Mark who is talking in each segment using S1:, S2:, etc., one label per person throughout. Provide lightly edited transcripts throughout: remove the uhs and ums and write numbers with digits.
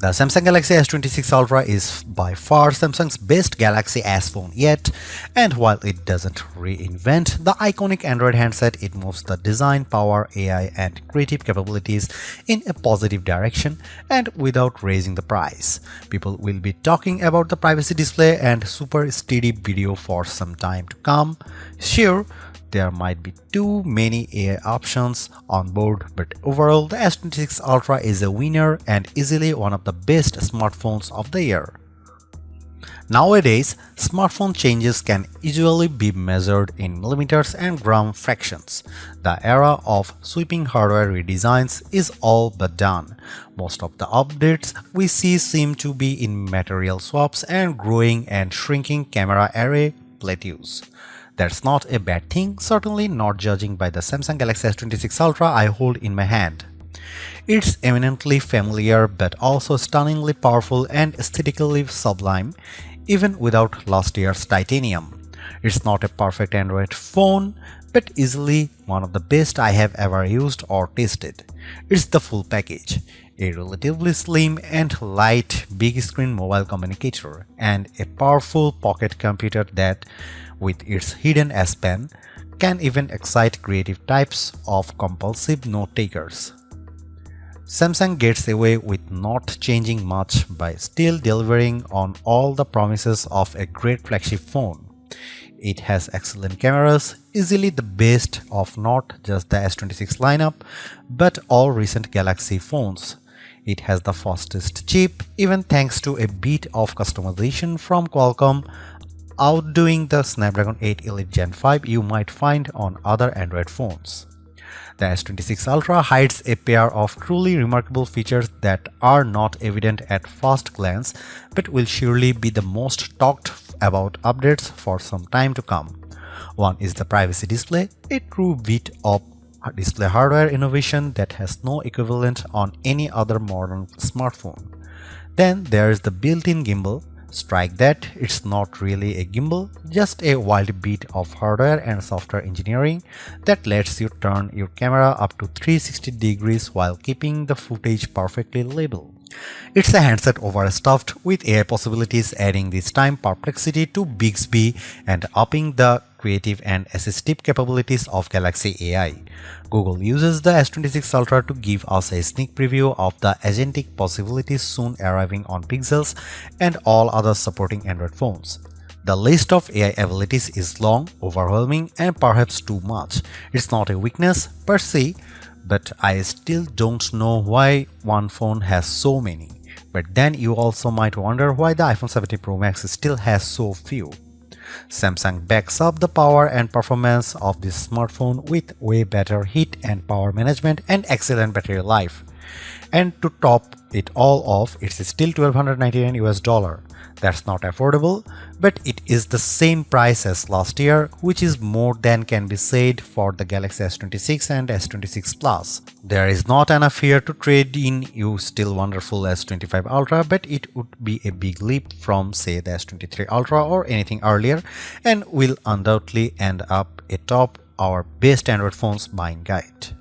S1: The Samsung Galaxy S26 Ultra is by far Samsung's best Galaxy S phone yet, and while it doesn't reinvent the iconic Android handset, it moves the design, power, AI, and creative capabilities in a positive direction and without raising the price. People will be talking about the privacy display and super steady video for some time to come. Sure, there might be too many AI options on board, but overall the S26 Ultra is a winner and easily one of the best smartphones of the year. Nowadays, smartphone changes can usually be measured in millimeters and gram fractions. The era of sweeping hardware redesigns is all but done. Most of the updates we see seem to be in material swaps and growing and shrinking camera array plateaus. That's not a bad thing, certainly not judging by the Samsung Galaxy S26 Ultra I hold in my hand. It's eminently familiar but also stunningly powerful and aesthetically sublime, even without last year's titanium. It's not a perfect Android phone, but easily one of the best I have ever used or tested. It's the full package. A relatively slim and light big screen mobile communicator, and a powerful pocket computer that, with its hidden S Pen, can even excite creative types of compulsive note-takers. Samsung gets away with not changing much by still delivering on all the promises of a great flagship phone. It has excellent cameras, easily the best of not just the S26 lineup, but all recent Galaxy phones. It has the fastest chip, even thanks to a bit of customization from Qualcomm, outdoing the Snapdragon 8 Elite Gen 5 you might find on other Android phones. The S26 Ultra hides a pair of truly remarkable features that are not evident at first glance, but will surely be the most talked about updates for some time to come. One is the privacy display, a true bit of display hardware innovation that has no equivalent on any other modern smartphone. Then there is the built-in gimbal. Strike that, it's not really a gimbal, just a wild bit of hardware and software engineering that lets you turn your camera up to 360 degrees while keeping the footage perfectly labeled. It's a handset overstuffed with AI possibilities, adding this time perplexity to Bixby and upping the creative and assistive capabilities of Galaxy AI. Google uses the S26 Ultra to give us a sneak preview of the agentic possibilities soon arriving on Pixels and all other supporting Android phones. The list of AI abilities is long, overwhelming, and perhaps too much. It's not a weakness per se, but I still don't know why one phone has so many. But then you also might wonder why the iPhone 17 Pro Max still has so few. Samsung backs up the power and performance of this smartphone with way better heat and power management and excellent battery life. And to top it all off, it's still $1,299 US. That's not affordable, but it is the same price as last year, which is more than can be said for the Galaxy S26 and S26 Plus. There is not enough here to trade in your still wonderful S25 Ultra, but it would be a big leap from, say, the S23 Ultra or anything earlier, and will undoubtedly end up atop our best Android phones buying guide.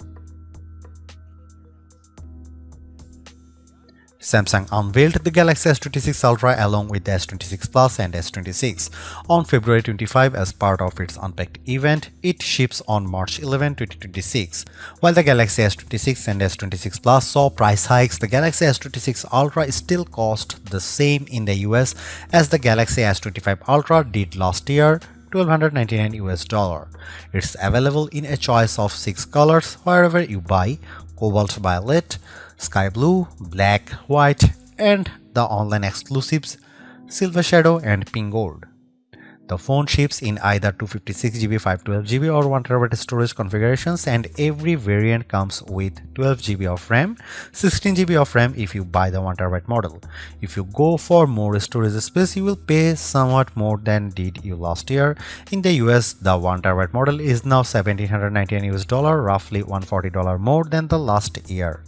S1: Samsung unveiled the Galaxy S26 Ultra along with the S26 Plus and S26 on February 25 as part of its Unpacked event. It ships on March 11, 2026. While the Galaxy S26 and S26 Plus saw price hikes, the Galaxy S26 Ultra still cost the same in the US as the Galaxy S25 Ultra did last year, $1,299 US. It's available in a choice of 6 colors wherever you buy: cobalt violet, sky blue, black, white, and the online exclusives silver shadow and pink gold. The phone ships in either 256GB, 512GB or 1TB storage configurations, and every variant comes with 12GB of RAM, 16GB of RAM if you buy the 1TB model. If you go for more storage space, you will pay somewhat more than did you last year. In the US, the 1TB model is now $1,799 US, roughly $140 more than the last year.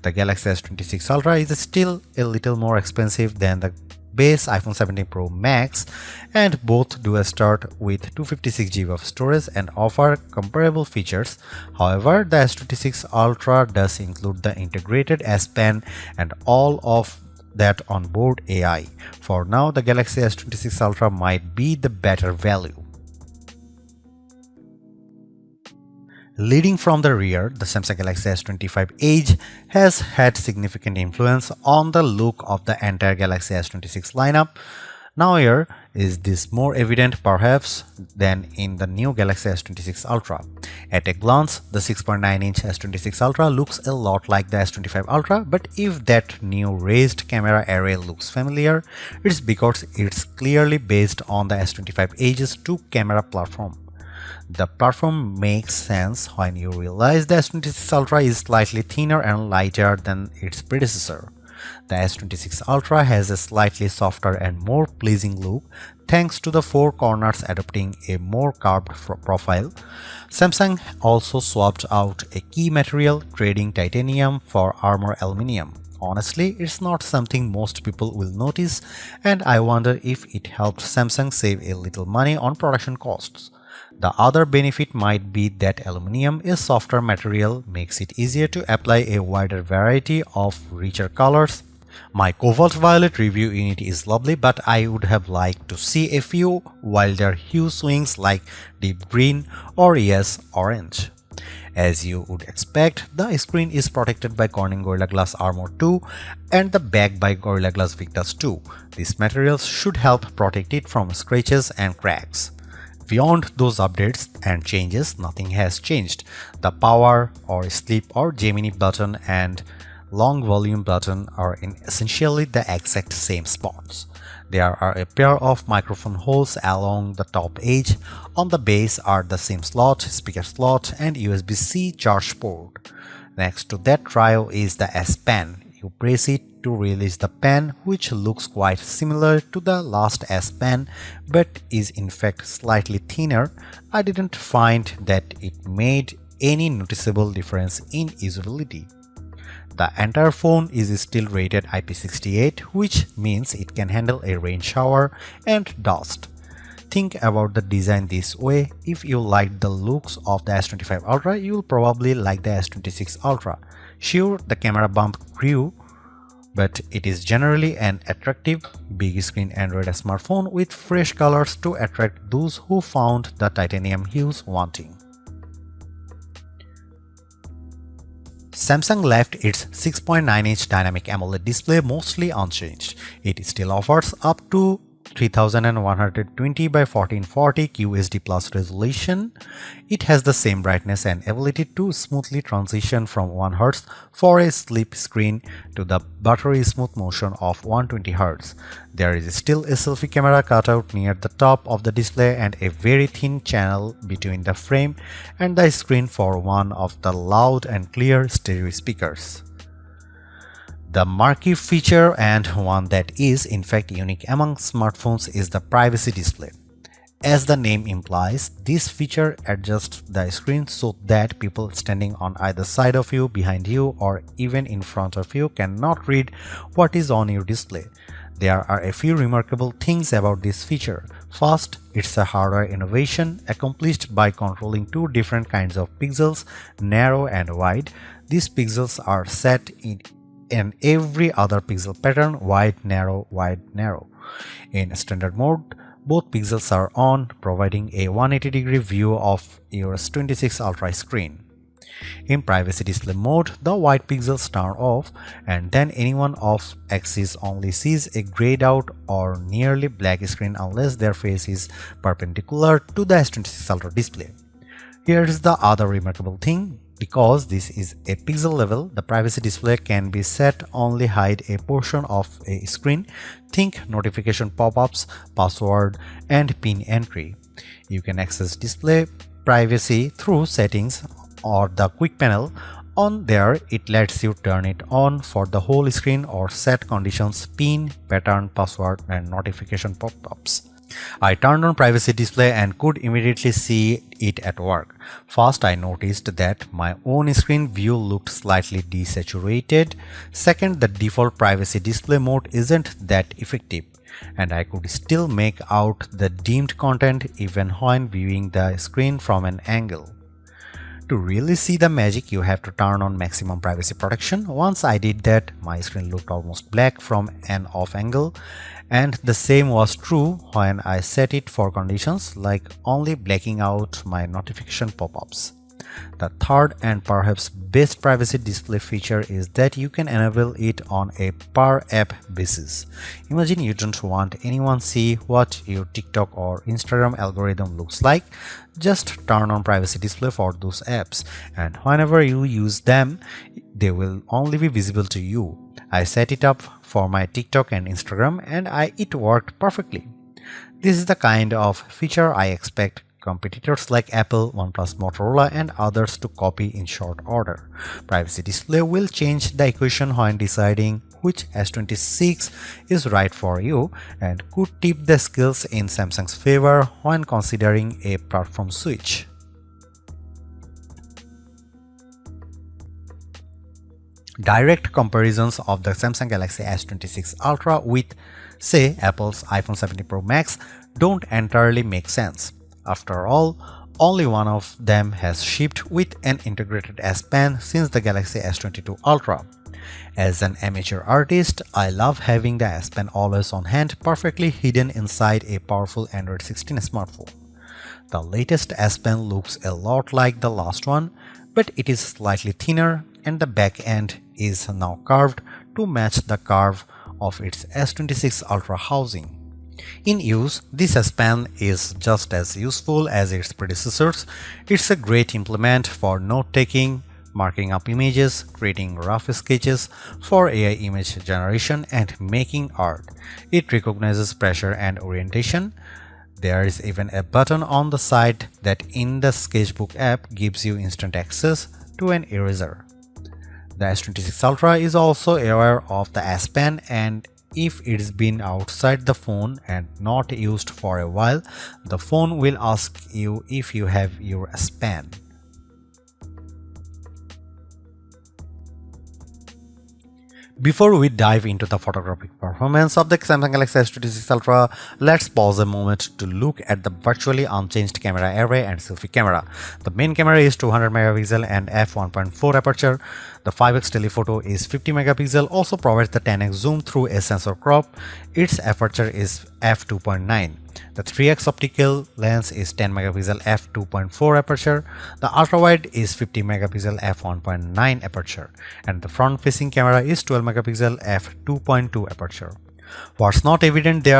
S1: The Galaxy S26 Ultra is still a little more expensive than the base iPhone 17 Pro Max, and both do start with 256GB of storage and offer comparable features. However, the S26 Ultra does include the integrated S Pen and all of that onboard AI. For now, the Galaxy S26 Ultra might be the better value. Leading from the rear, the Samsung Galaxy S25 Edge has had significant influence on the look of the entire Galaxy S26 lineup. Now here is this more evident perhaps than in the new Galaxy S26 Ultra. At a glance, the 6.9-inch S26 Ultra looks a lot like the S25 Ultra, but if that new raised camera array looks familiar, it's because it's clearly based on the S25 Edge's 2-camera platform. The platform makes sense when you realize the S26 Ultra is slightly thinner and lighter than its predecessor. The S26 Ultra has a slightly softer and more pleasing look thanks to the 4 corners adopting a more curved profile. Samsung also swapped out a key material, trading titanium for armor aluminum. Honestly, it's not something most people will notice, and I wonder if it helped Samsung save a little money on production costs. The other benefit might be that aluminum, a softer material, makes it easier to apply a wider variety of richer colors. My cobalt violet review unit is lovely, but I would have liked to see a few wilder hue swings like deep green or yes, orange. As you would expect, the screen is protected by Corning Gorilla Glass Armor 2 and the back by Gorilla Glass Victus 2. These materials should help protect it from scratches and cracks. Beyond those updates and changes, nothing has changed. The power or sleep or Gemini button and long volume button are in essentially the exact same spots. There are a pair of microphone holes along the top edge. On the base are the SIM slot, speaker slot, and USB-C charge port. Next to that trio is the S Pen. You press it to release the pen, which looks quite similar to the last S Pen but is in fact slightly thinner. I didn't find that it made any noticeable difference in usability. The entire phone is still rated IP68, which means it can handle a rain shower and dust. Think about the design this way: if you liked the looks of the S25 Ultra, you'll probably like the S26 Ultra. Sure, the camera bump grew, but it is generally an attractive, big screen Android smartphone with fresh colors to attract those who found the titanium hues wanting. Samsung left its 6.9-inch dynamic AMOLED display mostly unchanged. It still offers up to 3120 by 1440 QHD plus resolution. It has the same brightness and ability to smoothly transition from 1 Hz for a sleep screen to the buttery smooth motion of 120 Hz. There is still a selfie camera cutout near the top of the display and a very thin channel between the frame and the screen for one of the loud and clear stereo speakers. The marquee feature, and one that is in fact unique among smartphones, is the privacy display. As the name implies, this feature adjusts the screen so that people standing on either side of you, behind you, or even in front of you cannot read what is on your display. There are a few remarkable things about this feature. First, it's a hardware innovation accomplished by controlling 2 different kinds of pixels, narrow and wide. These pixels are set in every other pixel pattern: wide, narrow, wide, narrow. In standard mode, both pixels are on, providing a 180-degree view of your S26 Ultra screen. In privacy display mode, the white pixels turn off, and then anyone off axis only sees a grayed out or nearly black screen unless their face is perpendicular to the S26 Ultra display. Here's the other remarkable thing. Because this is a pixel level, the privacy display can be set only hide a portion of a screen. Think notification pop-ups, password, and PIN entry. You can access display privacy through settings or the quick panel. On there, it lets you turn it on for the whole screen or set conditions: PIN, pattern, password, and notification pop-ups. I turned on privacy display and could immediately see it at work. First, I noticed that my own screen view looked slightly desaturated. Second, the default privacy display mode isn't that effective, and I could still make out the dimmed content even when viewing the screen from an angle. To really see the magic, you have to turn on maximum privacy protection. Once I did that, my screen looked almost black from an off angle, and the same was true when I set it for conditions like only blacking out my notification pop-ups. The third and perhaps best privacy display feature is that you can enable it on a per app basis. Imagine you don't want anyone see what your TikTok or Instagram algorithm looks like. Just turn on privacy display for those apps, and whenever you use them, they will only be visible to you. I set it up for my TikTok and Instagram, and it worked perfectly. This is the kind of feature I expect competitors like Apple, OnePlus, Motorola, and others to copy in short order. Privacy display will change the equation when deciding which S26 is right for you, and could tip the scales in Samsung's favor when considering a platform switch. Direct comparisons of the Samsung Galaxy S26 Ultra with, say, Apple's iPhone 17 Pro Max don't entirely make sense. After all, only one of them has shipped with an integrated S Pen since the Galaxy S22 Ultra. As an amateur artist, I love having the S Pen always on hand, perfectly hidden inside a powerful Android 16 smartphone. The latest S Pen looks a lot like the last one, but it is slightly thinner, and the back end is now curved to match the curve of its S26 Ultra housing. In use, this S Pen is just as useful as its predecessors. It's a great implement for note-taking, marking up images, creating rough sketches for AI image generation, and making art. It recognizes pressure and orientation. There is even a button on the side that in the Sketchbook app gives you instant access to an eraser. The S26 Ultra is also aware of the S Pen, and if it's been outside the phone and not used for a while, the phone will ask you if you have your S Pen. Before we dive into the photographic performance of the Samsung Galaxy S26 Ultra, let's pause a moment to look at the virtually unchanged camera array and selfie camera. The main camera is 200 megapixel and f1.4 aperture. The 5x telephoto is 50 megapixel, also provides the 10x zoom through a sensor crop. Its aperture is f2.9. The 3x optical lens is 10 megapixel f2.4 aperture. The ultra wide is 50 megapixel f1.9 aperture, and the front facing camera is 12 megapixel f2.2 aperture. What's not evident there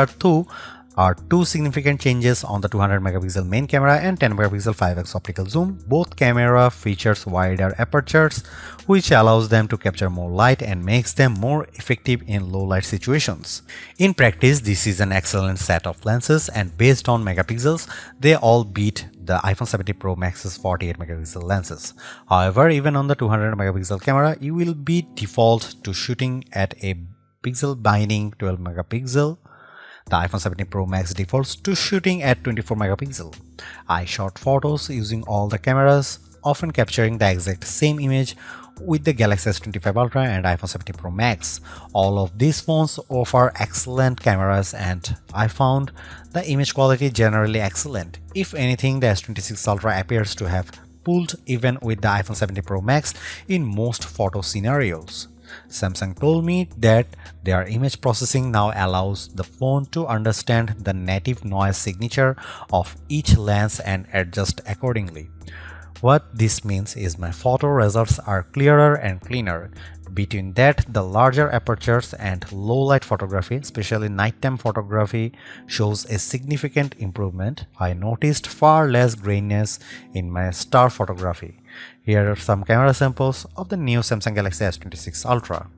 S1: are two significant changes on the 200 megapixel main camera and 10 megapixel 5x optical zoom. Both camera features wider apertures, which allows them to capture more light and makes them more effective in low light situations. In practice, this is an excellent set of lenses, and based on megapixels, they all beat the iPhone 17 Pro Max's 48 megapixel lenses. However, even on the 200 megapixel camera, you will be default to shooting at a pixel binding 12 megapixel. The iPhone 17 Pro Max defaults to shooting at 24 megapixel. I shot photos using all the cameras, often capturing the exact same image with the Galaxy S25 Ultra and iPhone 17 Pro Max. All of these phones offer excellent cameras, and I found the image quality generally excellent. If anything, the S26 Ultra appears to have pulled even with the iPhone 17 Pro Max in most photo scenarios. Samsung told me that their image processing now allows the phone to understand the native noise signature of each lens and adjust accordingly. What this means is my photo results are clearer and cleaner. Between that, the larger apertures and low light photography, especially nighttime photography, shows a significant improvement. I noticed far less graininess in my star photography. Here are some camera samples of the new Samsung Galaxy S26 Ultra.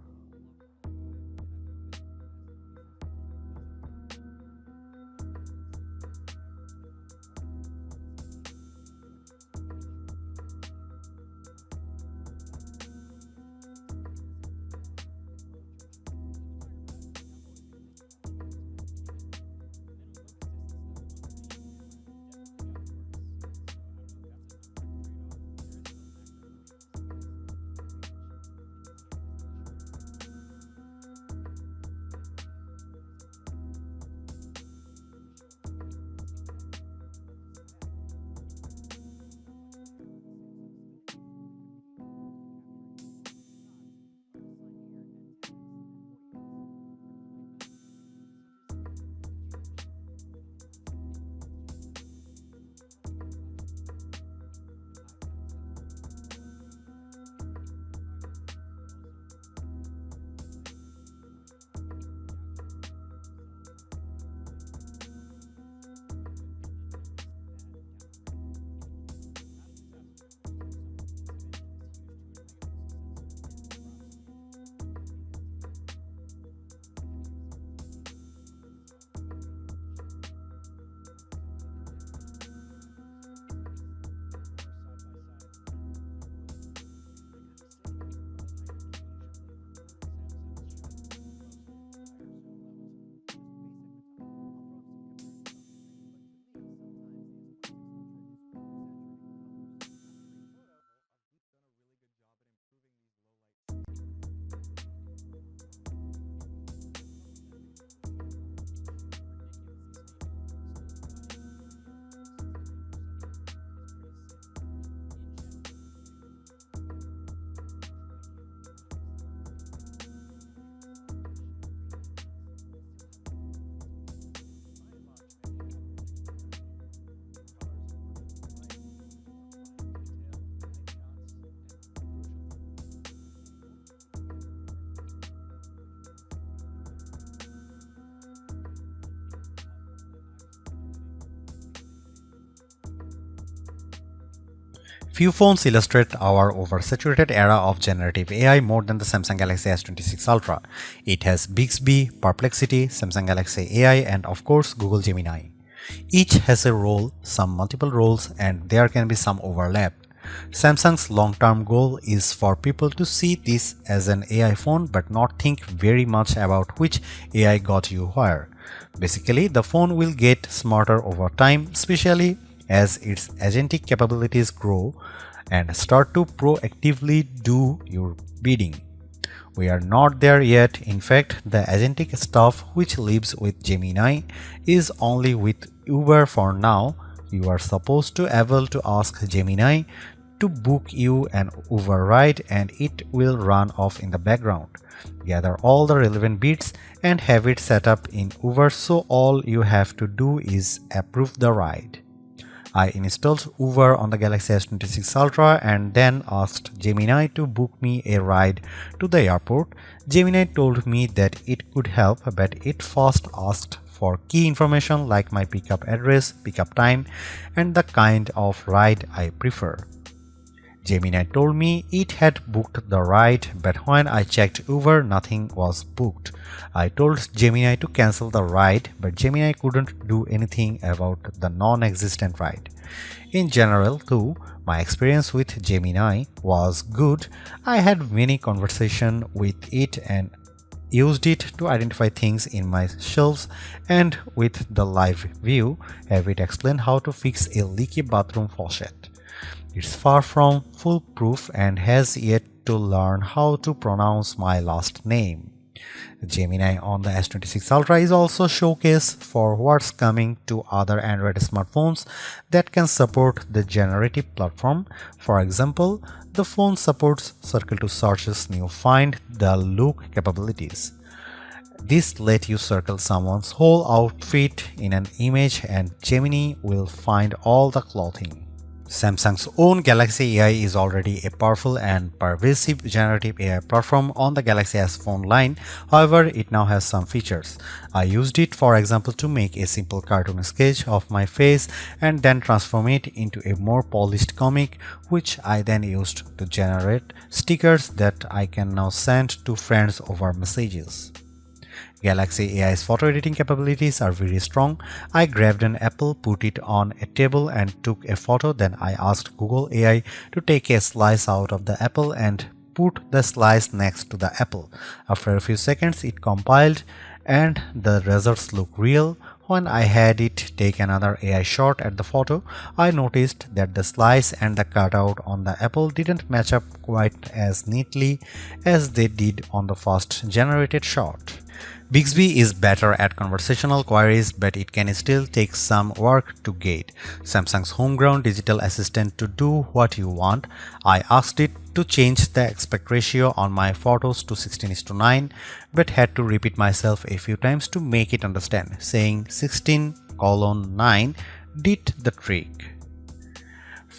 S1: Few phones illustrate our oversaturated era of generative AI more than the Samsung Galaxy S26 Ultra. It has Bixby, Perplexity, Samsung Galaxy AI, and of course Google Gemini. Each has a role, some multiple roles, and there can be some overlap. Samsung's long-term goal is for people to see this as an AI phone but not think very much about which AI got you where. Basically, the phone will get smarter over time, especially as its agentic capabilities grow and start to proactively do your bidding. We are not there yet. In fact, the agentic stuff which lives with Gemini is only with Uber for now. You are supposed to able to ask Gemini to book you an Uber ride and it will run off in the background. Gather all the relevant bits and have it set up in Uber, so all you have to do is approve the ride. I installed Uber on the Galaxy S26 Ultra and then asked Gemini to book me a ride to the airport. Gemini told me that it could help, but it first asked for key information like my pickup address, pickup time, and the kind of ride I prefer. Gemini told me it had booked the ride, but when I checked Uber, nothing was booked. I told Gemini to cancel the ride, but Gemini couldn't do anything about the non-existent ride. In general, too, my experience with Gemini was good. I had many conversations with it and used it to identify things in my shelves, and with the live view, have it explain how to fix a leaky bathroom faucet. It's far from foolproof and has yet to learn how to pronounce my last name. Gemini on the S26 Ultra is also a showcase for what's coming to other Android smartphones that can support the generative platform. For example, the phone supports Circle to Search's new Find the Look capabilities. This lets you circle someone's whole outfit in an image and Gemini will find all the clothing. Samsung's own Galaxy AI is already a powerful and pervasive generative AI platform on the Galaxy S phone line. However, it now has some features. I used it, for example, to make a simple cartoon sketch of my face and then transform it into a more polished comic, which I then used to generate stickers that I can now send to friends over messages. Galaxy AI's photo editing capabilities are very strong. I grabbed an apple, put it on a table and took a photo. Then I asked Google AI to take a slice out of the apple and put the slice next to the apple. After a few seconds, it compiled and the results look real. When I had it take another AI shot at the photo, I noticed that the slice and the cutout on the apple didn't match up quite as neatly as they did on the first generated shot. Bixby is better at conversational queries, but it can still take some work to get Samsung's homegrown digital assistant to do what you want. I asked it to change the aspect ratio on my photos to 16:9, but had to repeat myself a few times to make it understand. Saying 16:9 did the trick.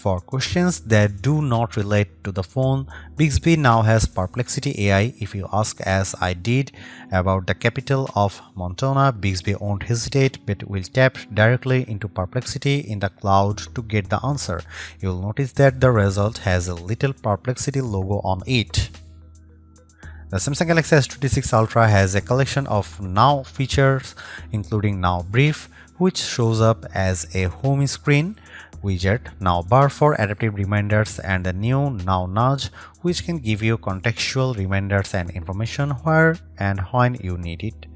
S1: For questions that do not relate to the phone, Bixby now has Perplexity AI. If you ask, as I did, about the capital of Montana, Bixby won't hesitate but will tap directly into Perplexity in the cloud to get the answer. You'll notice that the result has a little Perplexity logo on it. The Samsung Galaxy S26 Ultra has a collection of Now features, including Now Brief, which shows up as a home screen widget, Now Bar for adaptive reminders, and the new Now Nudge, which can give you contextual reminders and information where and when you need it.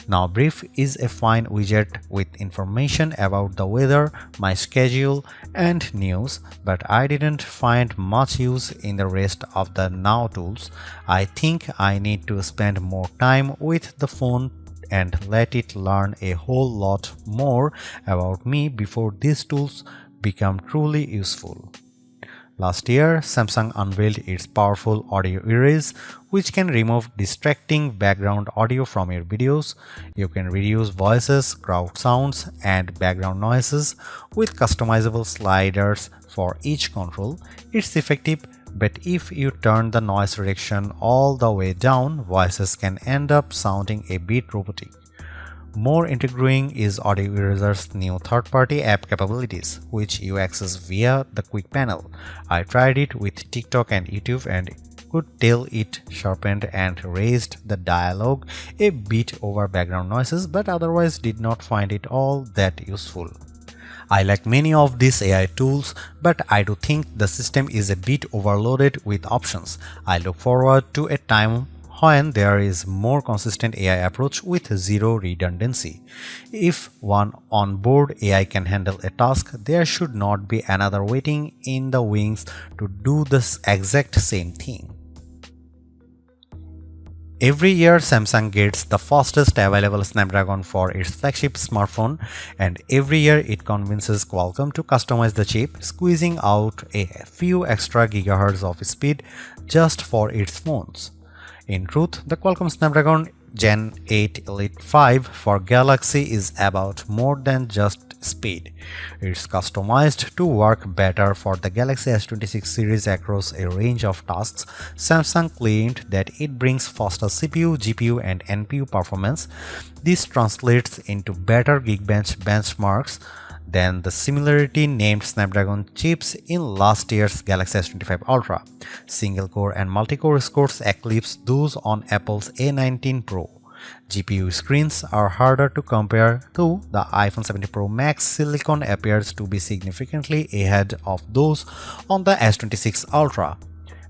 S1: Now Brief is a fine widget with information about the weather, my schedule, and news, but I didn't find much use in the rest of the Now tools. I think I need to spend more time with the phone and let it learn a whole lot more about me before these tools become truly useful. Last year, Samsung unveiled its powerful audio erase, which can remove distracting background audio from your videos. You can reduce voices, crowd sounds, and background noises with customizable sliders for each control. It's effective, but if you turn the noise reduction all the way down, voices can end up sounding a bit robotic. More intriguing is Audio Eraser's new third-party app capabilities, which you access via the quick panel. I tried it with TikTok and YouTube and could tell it sharpened and raised the dialogue a bit over background noises, but otherwise did not find it all that useful. I like many of these AI tools, but I do think the system is a bit overloaded with options. I look forward to a time when there is more consistent AI approach with zero redundancy. If one onboard AI can handle a task, there should not be another waiting in the wings to do the exact same thing. Every year, Samsung gets the fastest available Snapdragon for its flagship smartphone, and every year it convinces Qualcomm to customize the chip, squeezing out a few extra gigahertz of speed just for its phones. In truth, the Qualcomm Snapdragon Gen 8 Elite 5 for Galaxy is about more than just speed. It's customized to work better for the Galaxy S26 series across a range of tasks. Samsung claimed that it brings faster CPU, GPU, and NPU performance. This translates into better Geekbench benchmarks than the similarly named Snapdragon chips in last year's Galaxy S25 Ultra. Single-core and multi-core scores eclipse those on Apple's A19 Pro. GPU screens are harder to compare to. The iPhone 17 Pro Max silicon appears to be significantly ahead of those on the S26 Ultra.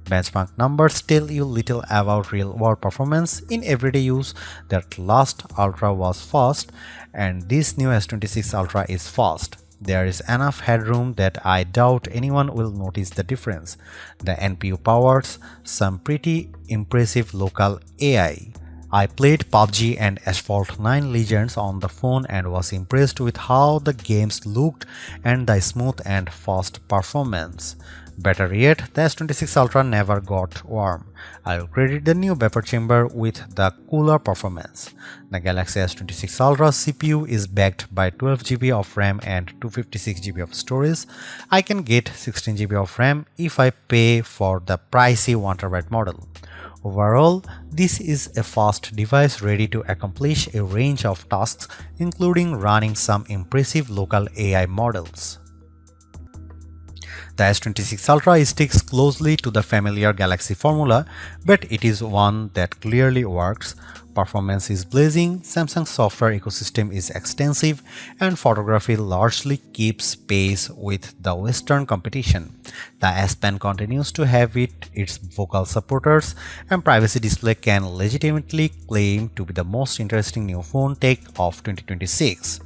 S1: Benchmark numbers tell you little about real-world performance in everyday use. That last Ultra was fast, and this new S26 Ultra is fast. There is enough headroom that I doubt anyone will notice the difference. The NPU powers some pretty impressive local AI. I played PUBG and Asphalt 9 Legends on the phone and was impressed with how the games looked and the smooth and fast performance. Better yet, the S26 Ultra never got warm. I will credit the new vapor chamber with the cooler performance. The Galaxy S26 Ultra CPU is backed by 12GB of RAM and 256GB of storage. I can get 16GB of RAM if I pay for the pricey 1TB model. Overall, this is a fast device ready to accomplish a range of tasks, including running some impressive local AI models. The S26 Ultra sticks closely to the familiar Galaxy formula, but it is one that clearly works. Performance is blazing, Samsung's software ecosystem is extensive, and photography largely keeps pace with the Western competition. The S Pen continues to have its vocal supporters, and Privacy Display can legitimately claim to be the most interesting new phone tech of 2026.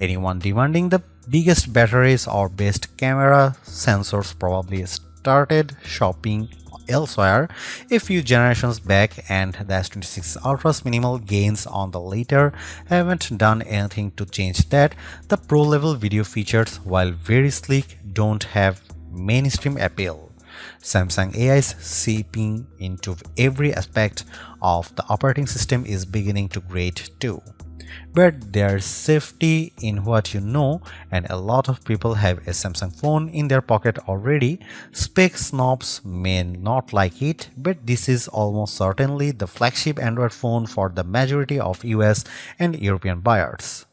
S1: Anyone demanding the biggest batteries or best camera sensors probably started shopping elsewhere a few generations back, and the S26 Ultra's minimal gains on the later haven't done anything to change that. The pro-level video features, while very sleek, don't have mainstream appeal. Samsung AI's seeping into every aspect of the operating system is beginning to grate too. But there's safety in what you know, and a lot of people have a Samsung phone in their pocket already. Spec snobs may not like it, but this is almost certainly the flagship Android phone for the majority of US and European buyers.